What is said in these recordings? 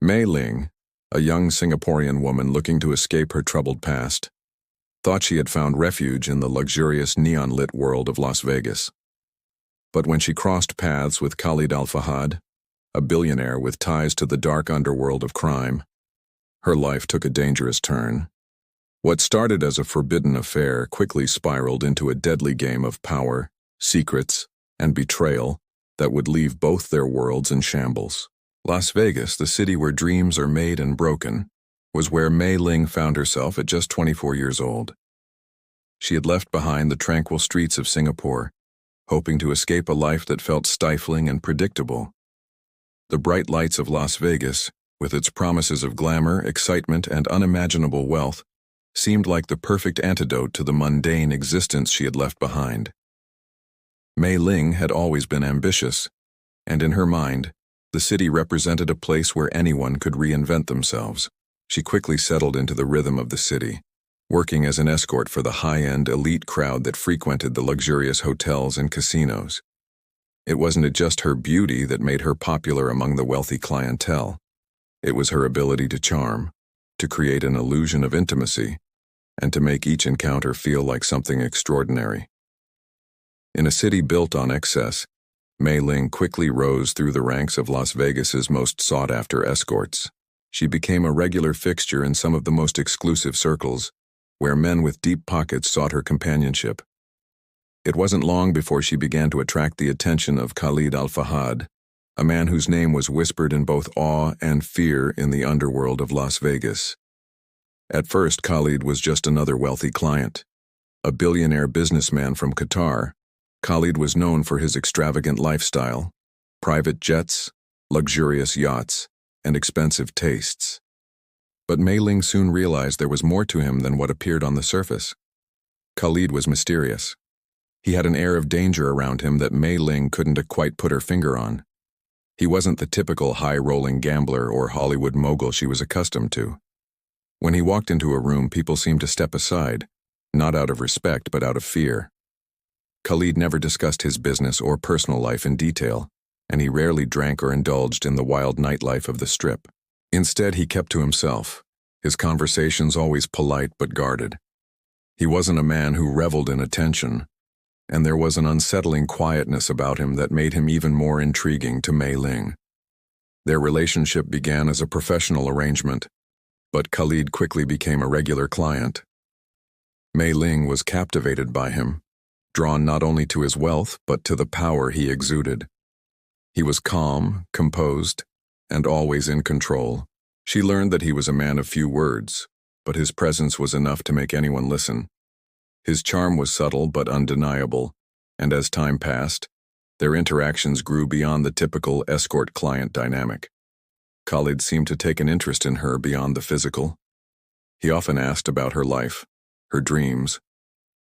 Mei Ling, a young Singaporean woman looking to escape her troubled past, thought she had found refuge in the luxurious neon-lit world of Las Vegas. But when she crossed paths with Khalid Al-Fahad, a billionaire with ties to the dark underworld of crime, her life took a dangerous turn. What started as a forbidden affair quickly spiraled into a deadly game of power, secrets, and betrayal that would leave both their worlds in shambles. Las Vegas, the city where dreams are made and broken, was where Mei Ling found herself at just 24 years old. She had left behind the tranquil streets of Singapore, hoping to escape a life that felt stifling and predictable. The bright lights of Las Vegas, with its promises of glamour, excitement, and unimaginable wealth, seemed like the perfect antidote to the mundane existence she had left behind. Mei Ling had always been ambitious, and in her mind, the city represented a place where anyone could reinvent themselves. She quickly settled into the rhythm of the city, working as an escort for the high-end elite crowd that frequented the luxurious hotels and casinos. It wasn't just her beauty that made her popular among the wealthy clientele. It was her ability to charm, to create an illusion of intimacy, and to make each encounter feel like something extraordinary. In a city built on excess, Mei Ling quickly rose through the ranks of Las Vegas's most sought-after escorts. She became a regular fixture in some of the most exclusive circles, where men with deep pockets sought her companionship. It wasn't long before she began to attract the attention of Khalid Al-Fahad, a man whose name was whispered in both awe and fear in the underworld of Las Vegas. At first, Khalid was just another wealthy client. A billionaire businessman from Qatar, Khalid was known for his extravagant lifestyle, private jets, luxurious yachts, and expensive tastes. But Mei Ling soon realized there was more to him than what appeared on the surface. Khalid was mysterious. He had an air of danger around him that Mei Ling couldn't quite put her finger on. He wasn't the typical high-rolling gambler or Hollywood mogul she was accustomed to. When he walked into a room, people seemed to step aside, not out of respect but out of fear. Khalid never discussed his business or personal life in detail, and he rarely drank or indulged in the wild nightlife of the Strip. Instead, he kept to himself, his conversations always polite but guarded. He wasn't a man who reveled in attention, and there was an unsettling quietness about him that made him even more intriguing to Mei Ling. Their relationship began as a professional arrangement, but Khalid quickly became a regular client. Mei Ling was captivated by him, drawn not only to his wealth but to the power he exuded. He was calm, composed, and always in control. She learned that he was a man of few words, but his presence was enough to make anyone listen. His charm was subtle but undeniable, and as time passed, their interactions grew beyond the typical escort-client dynamic. Khalid seemed to take an interest in her beyond the physical. He often asked about her life, her dreams,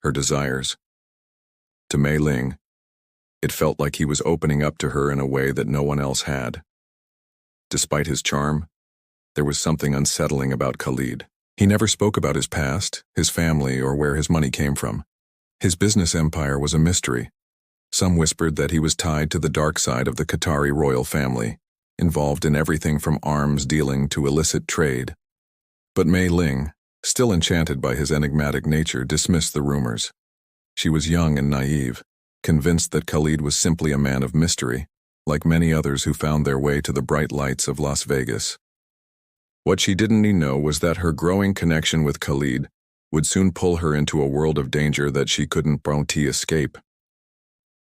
her desires. To Mei Ling, it felt like he was opening up to her in a way that no one else had. Despite his charm, there was something unsettling about Khalid. He never spoke about his past, his family, or where his money came from. His business empire was a mystery. Some whispered that he was tied to the dark side of the Qatari royal family, involved in everything from arms dealing to illicit trade. But Mei Ling, still enchanted by his enigmatic nature, dismissed the rumors. She was young and naive, convinced that Khalid was simply a man of mystery, like many others who found their way to the bright lights of Las Vegas. What she didn't know was that her growing connection with Khalid would soon pull her into a world of danger that she couldn't escape.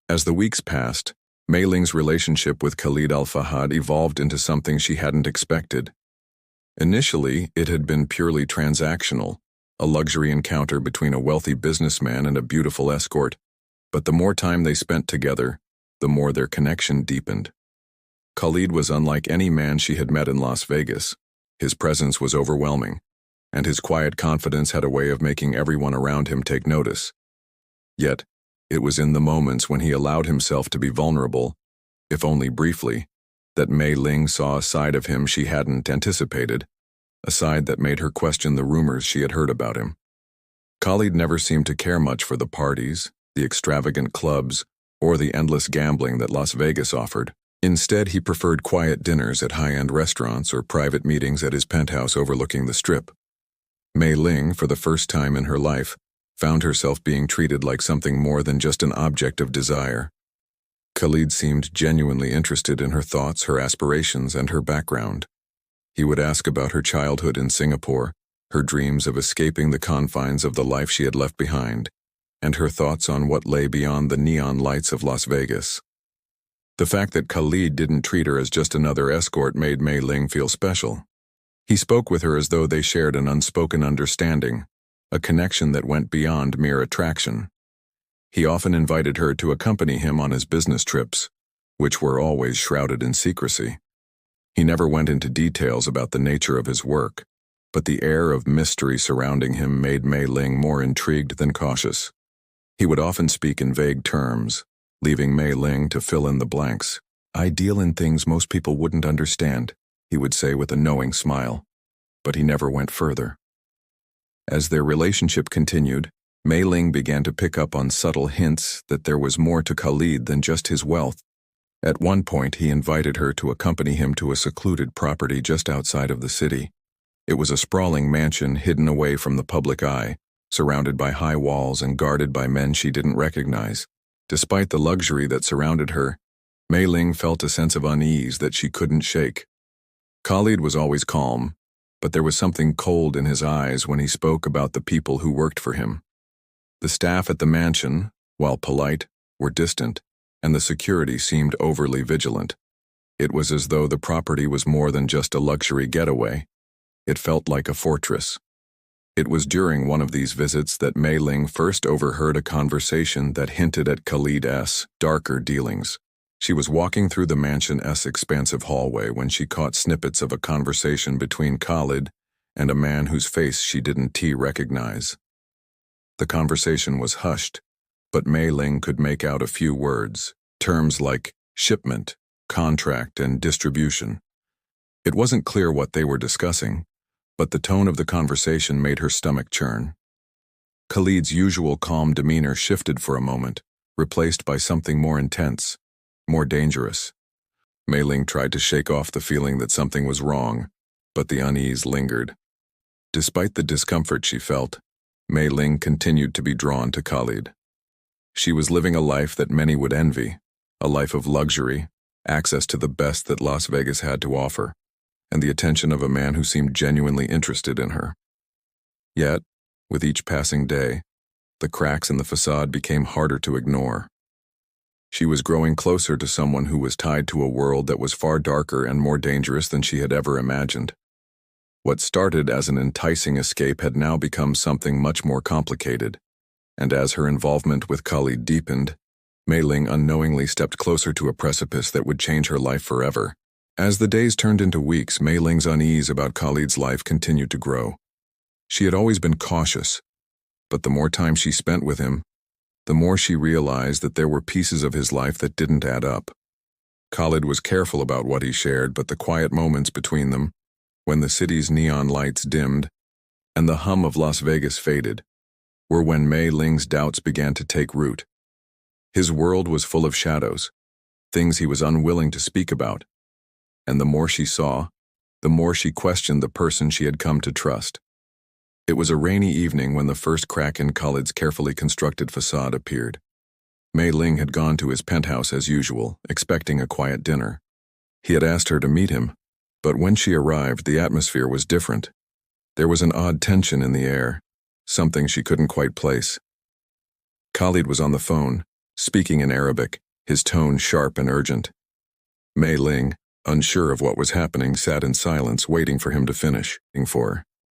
As the weeks passed, Mei Ling's relationship with Khalid Al-Fahad evolved into something she hadn't expected. Initially, it had been purely transactional, a luxury encounter between a wealthy businessman and a beautiful escort, but the more time they spent together, the more their connection deepened. Khalid was unlike any man she had met in Las Vegas. His presence was overwhelming, and his quiet confidence had a way of making everyone around him take notice. Yet, it was in the moments when he allowed himself to be vulnerable, if only briefly, that Mei Ling saw a side of him she hadn't anticipated, a side that made her question the rumors she had heard about him. Khalid never seemed to care much for the parties, the extravagant clubs, or the endless gambling that Las Vegas offered. Instead, he preferred quiet dinners at high-end restaurants or private meetings at his penthouse overlooking the Strip. Mei Ling, for the first time in her life, found herself being treated like something more than just an object of desire. Khalid seemed genuinely interested in her thoughts, her aspirations, and her background. He would ask about her childhood in Singapore, her dreams of escaping the confines of the life she had left behind, and her thoughts on what lay beyond the neon lights of Las Vegas. The fact that Khalid didn't treat her as just another escort made Mei Ling feel special. He spoke with her as though they shared an unspoken understanding, a connection that went beyond mere attraction. He often invited her to accompany him on his business trips, which were always shrouded in secrecy. He never went into details about the nature of his work, but the air of mystery surrounding him made Mei Ling more intrigued than cautious. He would often speak in vague terms, leaving Mei Ling to fill in the blanks. "I deal in things most people wouldn't understand," he would say with a knowing smile, but he never went further. As their relationship continued, Mei Ling began to pick up on subtle hints that there was more to Khalid than just his wealth. At one point, he invited her to accompany him to a secluded property just outside of the city. It was a sprawling mansion hidden away from the public eye, surrounded by high walls and guarded by men she didn't recognize. Despite the luxury that surrounded her, Mei Ling felt a sense of unease that she couldn't shake. Khalid was always calm, but there was something cold in his eyes when he spoke about the people who worked for him. The staff at the mansion, while polite, were distant, and the security seemed overly vigilant. It was as though the property was more than just a luxury getaway. It felt like a fortress. It was during one of these visits that Mei Ling first overheard a conversation that hinted at Khalid's darker dealings. She was walking through the mansion's expansive hallway when she caught snippets of a conversation between Khalid and a man whose face she didn't recognize. The conversation was hushed, but Mei Ling could make out a few words, terms like shipment, contract, and distribution. It wasn't clear what they were discussing, but the tone of the conversation made her stomach churn. Khalid's usual calm demeanor shifted for a moment, replaced by something more intense, more dangerous. Mei Ling tried to shake off the feeling that something was wrong, but the unease lingered. Despite the discomfort she felt, Mei Ling continued to be drawn to Khalid. She was living a life that many would envy, a life of luxury, access to the best that Las Vegas had to offer, and the attention of a man who seemed genuinely interested in her. Yet, with each passing day, the cracks in the facade became harder to ignore. She was growing closer to someone who was tied to a world that was far darker and more dangerous than she had ever imagined. What started as an enticing escape had now become something much more complicated, and as her involvement with Khalid deepened, Mei Ling unknowingly stepped closer to a precipice that would change her life forever. As the days turned into weeks, Mei Ling's unease about Khalid's life continued to grow. She had always been cautious, but the more time she spent with him, the more she realized that there were pieces of his life that didn't add up. Khalid was careful about what he shared, but the quiet moments between them, when the city's neon lights dimmed and the hum of Las Vegas faded, were when Mei Ling's doubts began to take root. His world was full of shadows, things he was unwilling to speak about, and the more she saw, the more she questioned the person she had come to trust. It was a rainy evening when the first crack in Khalid's carefully constructed facade appeared. Mei Ling had gone to his penthouse as usual, expecting a quiet dinner. He had asked her to meet him, but when she arrived, the atmosphere was different. There was an odd tension in the air, something she couldn't quite place. Khalid was on the phone, speaking in Arabic, his tone sharp and urgent. Mei Ling, unsure of what was happening, sat in silence, waiting for him to finish.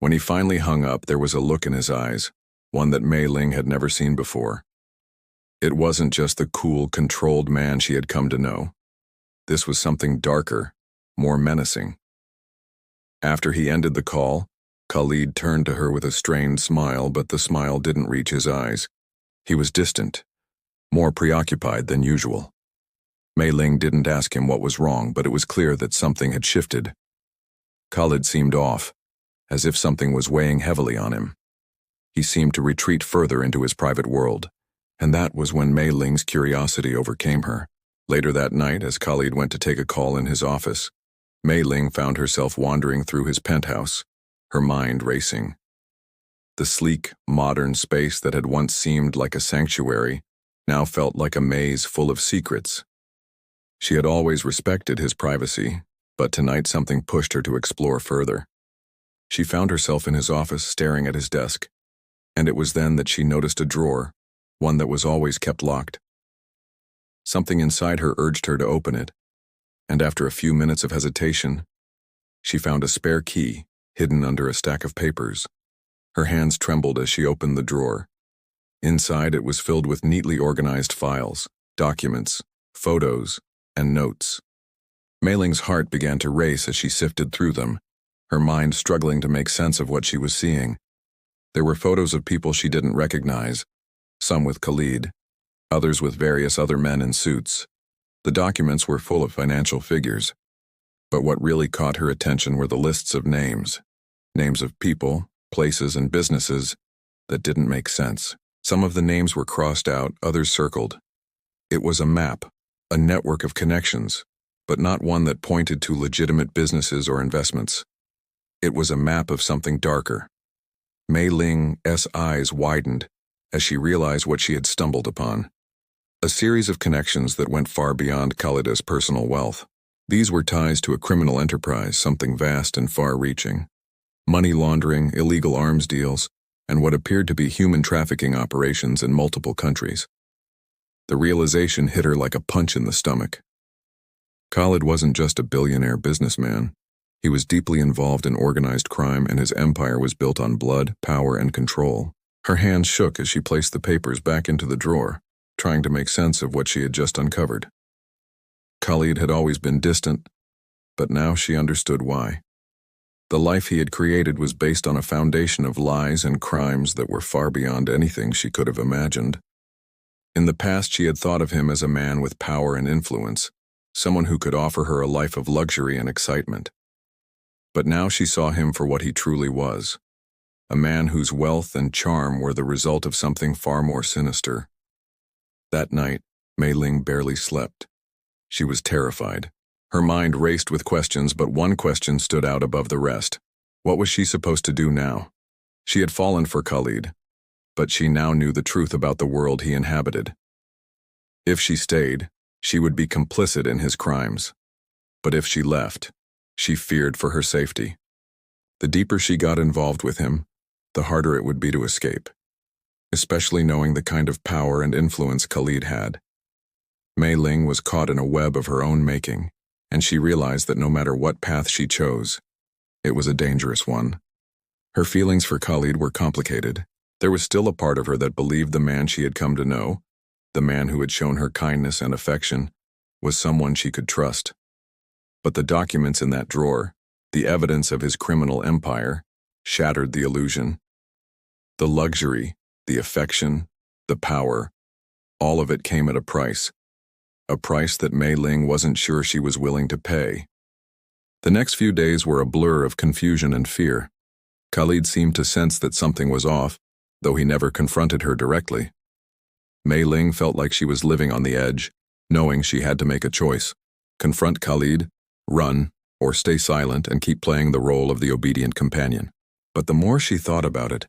When he finally hung up, there was a look in his eyes, one that Mei Ling had never seen before. It wasn't just the cool, controlled man she had come to know. This was something darker, more menacing. After he ended the call, Khalid turned to her with a strained smile, but the smile didn't reach his eyes. He was distant, more preoccupied than usual. Mei Ling didn't ask him what was wrong, but it was clear that something had shifted. Khalid seemed off, as if something was weighing heavily on him. He seemed to retreat further into his private world, and that was when Mei Ling's curiosity overcame her. Later that night, as Khalid went to take a call in his office, Mei Ling found herself wandering through his penthouse, her mind racing. The sleek, modern space that had once seemed like a sanctuary now felt like a maze full of secrets. She had always respected his privacy, but tonight something pushed her to explore further. She found herself in his office staring at his desk, and it was then that she noticed a drawer, one that was always kept locked. Something inside her urged her to open it, and after a few minutes of hesitation, she found a spare key hidden under a stack of papers. Her hands trembled as she opened the drawer. Inside, it was filled with neatly organized files, documents, photos, and notes. Mei Ling's heart began to race as she sifted through them, her mind struggling to make sense of what she was seeing. There were photos of people she didn't recognize, some with Khalid, others with various other men in suits. The documents were full of financial figures, but what really caught her attention were the lists of names of people, places, and businesses that didn't make sense. Some of the names were crossed out, others circled. It was a map, a network of connections, but not one that pointed to legitimate businesses or investments. It was a map of something darker. Mei Ling's eyes widened as she realized what she had stumbled upon. A series of connections that went far beyond Khalid's personal wealth. These were ties to a criminal enterprise, something vast and far-reaching. Money laundering, illegal arms deals, and what appeared to be human trafficking operations in multiple countries. The realization hit her like a punch in the stomach. Khalid wasn't just a billionaire businessman. He was deeply involved in organized crime, and his empire was built on blood, power, and control. Her hands shook as she placed the papers back into the drawer, trying to make sense of what she had just uncovered. Khalid had always been distant, but now she understood why. The life he had created was based on a foundation of lies and crimes that were far beyond anything she could have imagined. In the past, she had thought of him as a man with power and influence, someone who could offer her a life of luxury and excitement. But now she saw him for what he truly was, a man whose wealth and charm were the result of something far more sinister. That night, Mei Ling barely slept. She was terrified. Her mind raced with questions, but one question stood out above the rest. What was she supposed to do now? She had fallen for Khalid, but she now knew the truth about the world he inhabited. If she stayed, she would be complicit in his crimes. But if she left, she feared for her safety. The deeper she got involved with him, the harder it would be to escape, especially knowing the kind of power and influence Khalid had. Mei Ling was caught in a web of her own making, and she realized that no matter what path she chose, it was a dangerous one. Her feelings for Khalid were complicated. There was still a part of her that believed the man she had come to know, the man who had shown her kindness and affection, was someone she could trust. But the documents in that drawer, the evidence of his criminal empire, shattered the illusion. The luxury, the affection, the power, all of it came at a price that Mei Ling wasn't sure she was willing to pay. The next few days were a blur of confusion and fear. Khalid seemed to sense that something was off, though he never confronted her directly. Mei Ling felt like she was living on the edge, knowing she had to make a choice: confront Khalid, run, or stay silent and keep playing the role of the obedient companion. But the more she thought about it,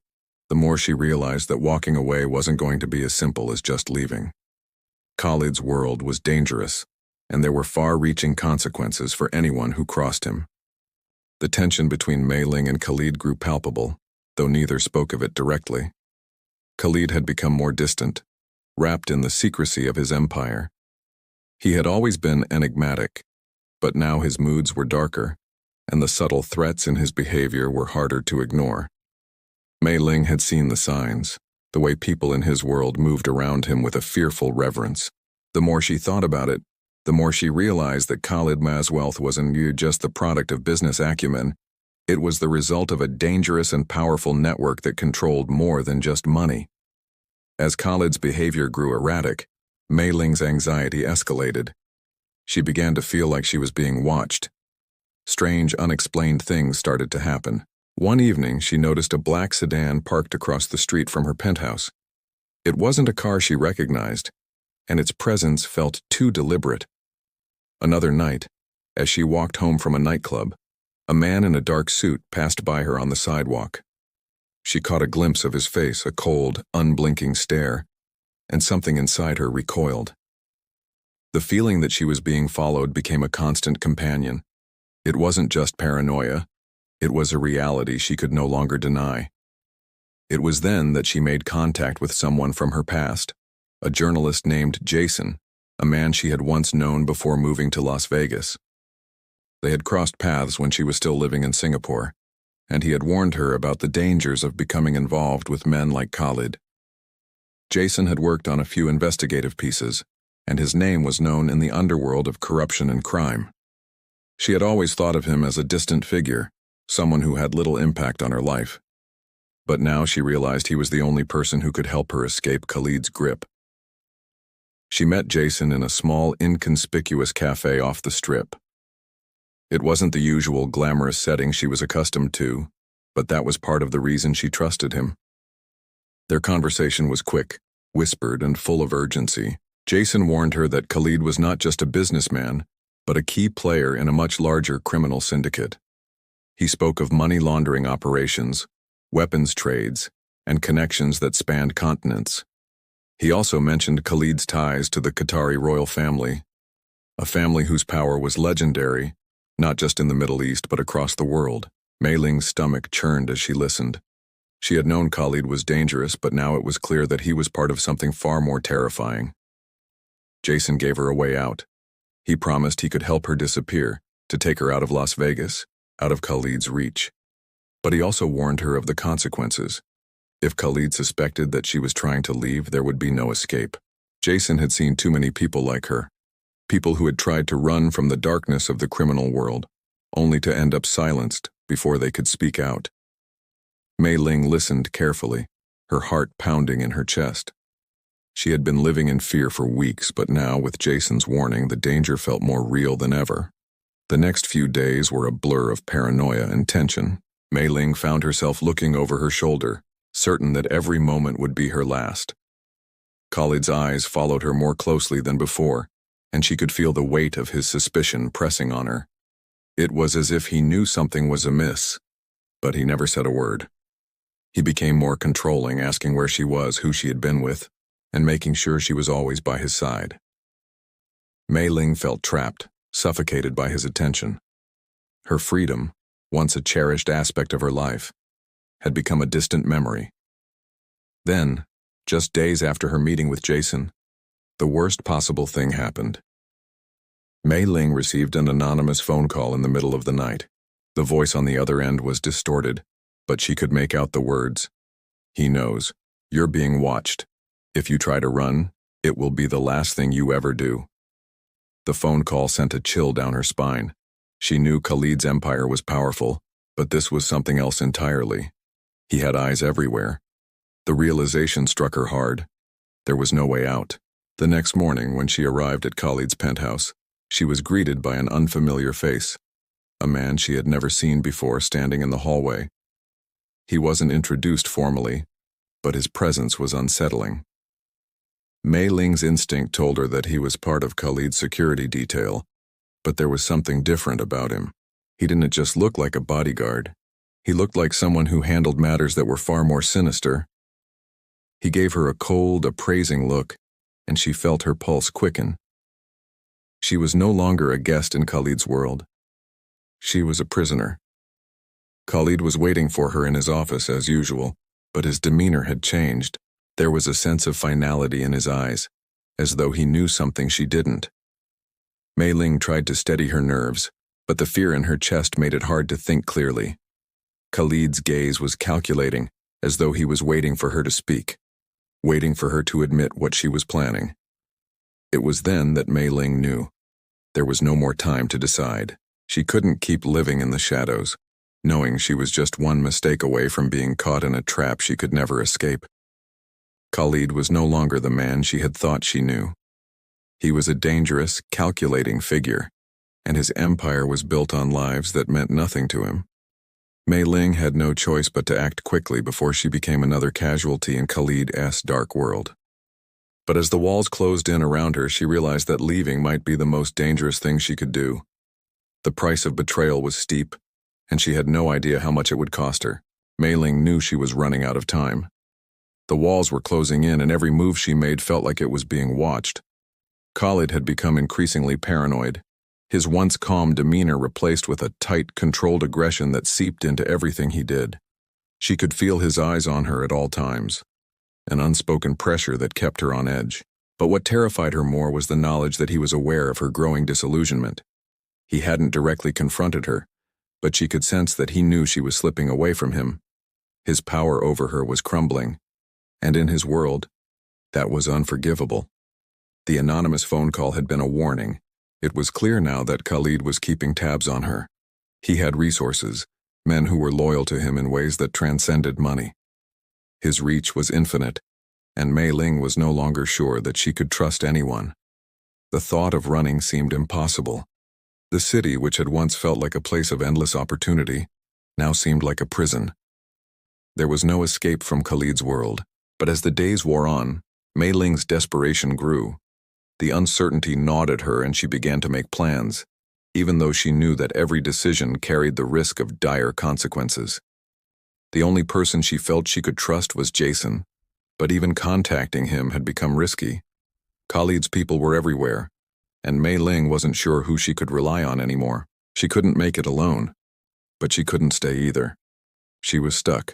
the more she realized that walking away wasn't going to be as simple as just leaving. Khalid's world was dangerous, and there were far-reaching consequences for anyone who crossed him. The tension between Mei Ling and Khalid grew palpable, though neither spoke of it directly. Khalid had become more distant, wrapped in the secrecy of his empire. He had always been enigmatic, but now his moods were darker, and the subtle threats in his behavior were harder to ignore. Mei Ling had seen the signs, the way people in his world moved around him with a fearful reverence. The more she thought about it, the more she realized that Khalid's wealth wasn't just the product of business acumen. It was the result of a dangerous and powerful network that controlled more than just money. As Khalid's behavior grew erratic, Mei Ling's anxiety escalated. She began to feel like she was being watched. Strange, unexplained things started to happen. One evening, she noticed a black sedan parked across the street from her penthouse. It wasn't a car she recognized. and its presence felt too deliberate. Another night, as she walked home from a nightclub, a man in a dark suit passed by her on the sidewalk. She caught a glimpse of his face, a cold, unblinking stare, and something inside her recoiled. The feeling that she was being followed became a constant companion. It wasn't just paranoia, it was a reality she could no longer deny. It was then that she made contact with someone from her past, a journalist named Jason, a man she had once known before moving to Las Vegas. They had crossed paths when she was still living in Singapore, and he had warned her about the dangers of becoming involved with men like Khalid. Jason had worked on a few investigative pieces, and his name was known in the underworld of corruption and crime. She had always thought of him as a distant figure, someone who had little impact on her life. But now she realized he was the only person who could help her escape Khalid's grip. She met Jason in a small, inconspicuous cafe off the Strip. It wasn't the usual glamorous setting she was accustomed to, but that was part of the reason she trusted him. Their conversation was quick, whispered, and full of urgency. Jason warned her that Khalid was not just a businessman, but a key player in a much larger criminal syndicate. He spoke of money laundering operations, weapons trades, and connections that spanned continents. He also mentioned Khalid's ties to the Qatari royal family, a family whose power was legendary, not just in the Middle East but across the world. Mei Ling's stomach churned as she listened. She had known Khalid was dangerous, but now it was clear that he was part of something far more terrifying. Jason gave her a way out. He promised he could help her disappear, to take her out of Las Vegas, out of Khalid's reach. But he also warned her of the consequences. If Khalid suspected that she was trying to leave, there would be no escape. Jason had seen too many people like her, people who had tried to run from the darkness of the criminal world, only to end up silenced before they could speak out. Mei Ling listened carefully, her heart pounding in her chest. She had been living in fear for weeks, but now, with Jason's warning, the danger felt more real than ever. The next few days were a blur of paranoia and tension. Mei Ling found herself looking over her shoulder, certain that every moment would be her last. Khalid's eyes followed her more closely than before, and she could feel the weight of his suspicion pressing on her. It was as if he knew something was amiss, but he never said a word. He became more controlling, asking where she was, who she had been with, and making sure she was always by his side. Mei Ling felt trapped, suffocated by his attention. Her freedom, once a cherished aspect of her life, had become a distant memory. Then, just days after her meeting with Jason, the worst possible thing happened. Mei Ling received an anonymous phone call in the middle of the night. The voice on the other end was distorted, but she could make out the words. "He knows. You're being watched. If you try to run, it will be the last thing you ever do." The phone call sent a chill down her spine. She knew Khalid's empire was powerful, but this was something else entirely. He had eyes everywhere. The realization struck her hard. There was no way out. The next morning, when she arrived at Khalid's penthouse, she was greeted by an unfamiliar face, a man she had never seen before standing in the hallway. He wasn't introduced formally, but his presence was unsettling. Mei Ling's instinct told her that he was part of Khalid's security detail, but there was something different about him. He didn't just look like a bodyguard. He looked like someone who handled matters that were far more sinister. He gave her a cold, appraising look, and she felt her pulse quicken. She was no longer a guest in Khalid's world. She was a prisoner. Khalid was waiting for her in his office as usual, but his demeanor had changed. There was a sense of finality in his eyes, as though he knew something she didn't. Mei Ling tried to steady her nerves, but the fear in her chest made it hard to think clearly. Khalid's gaze was calculating, as though he was waiting for her to speak, waiting for her to admit what she was planning. It was then that Mei Ling knew. There was no more time to decide. She couldn't keep living in the shadows, knowing she was just one mistake away from being caught in a trap she could never escape. Khalid was no longer the man she had thought she knew. He was a dangerous, calculating figure, and his empire was built on lives that meant nothing to him. Mei Ling had no choice but to act quickly before she became another casualty in Khalid's dark world. But as the walls closed in around her, she realized that leaving might be the most dangerous thing she could do. The price of betrayal was steep, and she had no idea how much it would cost her. Mei Ling knew she was running out of time. The walls were closing in, and every move she made felt like it was being watched. Khalid had become increasingly paranoid, his once calm demeanor replaced with a tight, controlled aggression that seeped into everything he did. She could feel his eyes on her at all times, an unspoken pressure that kept her on edge. But what terrified her more was the knowledge that he was aware of her growing disillusionment. He hadn't directly confronted her, but she could sense that he knew she was slipping away from him. His power over her was crumbling, and in his world, that was unforgivable. The anonymous phone call had been a warning. It was clear now that Khalid was keeping tabs on her. He had resources, men who were loyal to him in ways that transcended money. His reach was infinite, and Mei Ling was no longer sure that she could trust anyone. The thought of running seemed impossible. The city, which had once felt like a place of endless opportunity, now seemed like a prison. There was no escape from Khalid's world, but as the days wore on, Mei Ling's desperation grew. The uncertainty gnawed at her, and she began to make plans, even though she knew that every decision carried the risk of dire consequences. The only person she felt she could trust was Jason, but even contacting him had become risky. Khalid's people were everywhere, and Mei Ling wasn't sure who she could rely on anymore. She couldn't make it alone, but she couldn't stay either. She was stuck,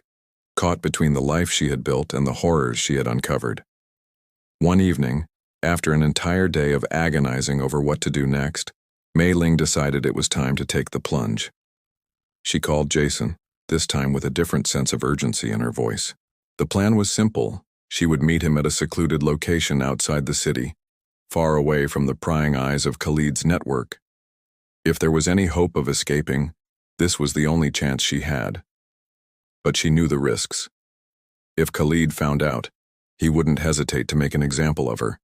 caught between the life she had built and the horrors she had uncovered. One evening, after an entire day of agonizing over what to do next, Mei Ling decided it was time to take the plunge. She called Jason, this time with a different sense of urgency in her voice. The plan was simple. She would meet him at a secluded location outside the city, far away from the prying eyes of Khalid's network. If there was any hope of escaping, this was the only chance she had. But she knew the risks. If Khalid found out, he wouldn't hesitate to make an example of her.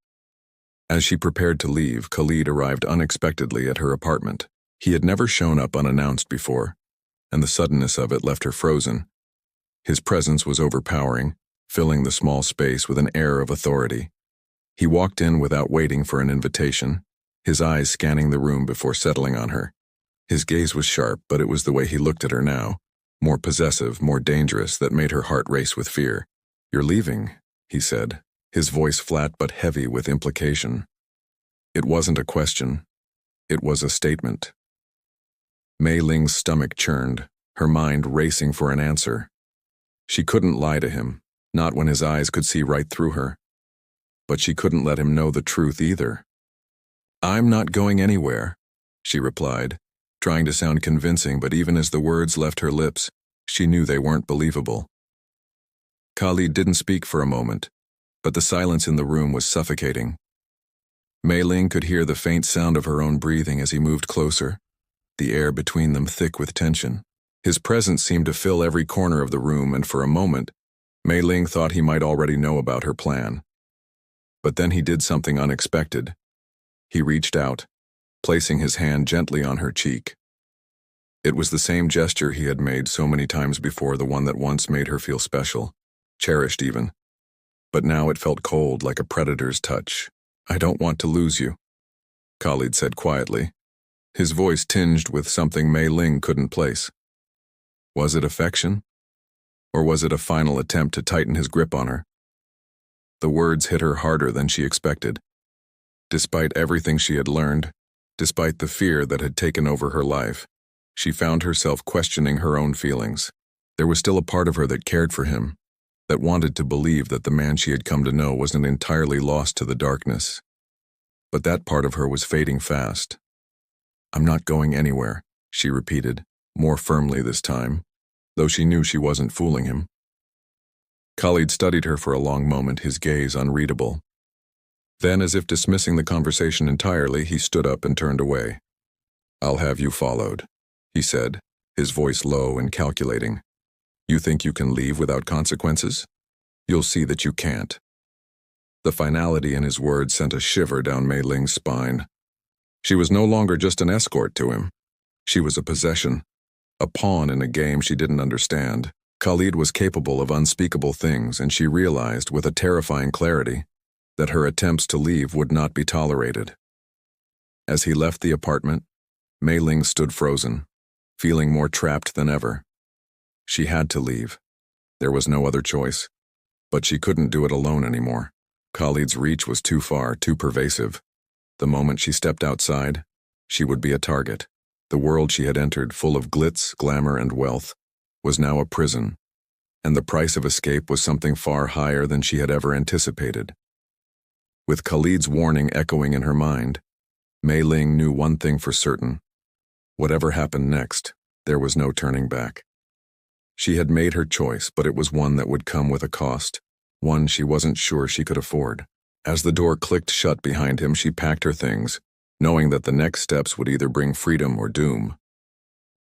As she prepared to leave, Khalid arrived unexpectedly at her apartment. He had never shown up unannounced before, and the suddenness of it left her frozen. His presence was overpowering, filling the small space with an air of authority. He walked in without waiting for an invitation, his eyes scanning the room before settling on her. His gaze was sharp, but it was the way he looked at her now, more possessive, more dangerous, that made her heart race with fear. "You're leaving," he said, his voice flat but heavy with implication. It wasn't a question. It was a statement. Mei Ling's stomach churned, her mind racing for an answer. She couldn't lie to him, not when his eyes could see right through her. But she couldn't let him know the truth either. "I'm not going anywhere," she replied, trying to sound convincing, but even as the words left her lips, she knew they weren't believable. Khalid didn't speak for a moment, but the silence in the room was suffocating. Mei Ling could hear the faint sound of her own breathing as he moved closer, the air between them thick with tension. His presence seemed to fill every corner of the room, and for a moment, Mei Ling thought he might already know about her plan. But then he did something unexpected. He reached out, placing his hand gently on her cheek. It was the same gesture he had made so many times before, the one that once made her feel special, cherished even. But now it felt cold, like a predator's touch. "I don't want to lose you," Khalid said quietly, his voice tinged with something Mei Ling couldn't place. Was it affection? Or was it a final attempt to tighten his grip on her? The words hit her harder than she expected. Despite everything she had learned, despite the fear that had taken over her life, she found herself questioning her own feelings. There was still a part of her that cared for him, that wanted to believe that the man she had come to know wasn't entirely lost to the darkness. But that part of her was fading fast. "I'm not going anywhere," she repeated, more firmly this time, though she knew she wasn't fooling him. Khalid studied her for a long moment, his gaze unreadable. Then, as if dismissing the conversation entirely, he stood up and turned away. "I'll have you followed," he said, his voice low and calculating. "You think you can leave without consequences? You'll see that you can't." The finality in his words sent a shiver down Mei Ling's spine. She was no longer just an escort to him. She was a possession, a pawn in a game she didn't understand. Khalid was capable of unspeakable things, and she realized with a terrifying clarity that her attempts to leave would not be tolerated. As he left the apartment, Mei Ling stood frozen, feeling more trapped than ever. She had to leave. There was no other choice. But she couldn't do it alone anymore. Khalid's reach was too far, too pervasive. The moment she stepped outside, she would be a target. The world she had entered, full of glitz, glamour, and wealth, was now a prison, and the price of escape was something far higher than she had ever anticipated. With Khalid's warning echoing in her mind, Mei Ling knew one thing for certain. Whatever happened next, there was no turning back. She had made her choice, but it was one that would come with a cost, one she wasn't sure she could afford. As the door clicked shut behind him, she packed her things, knowing that the next steps would either bring freedom or doom.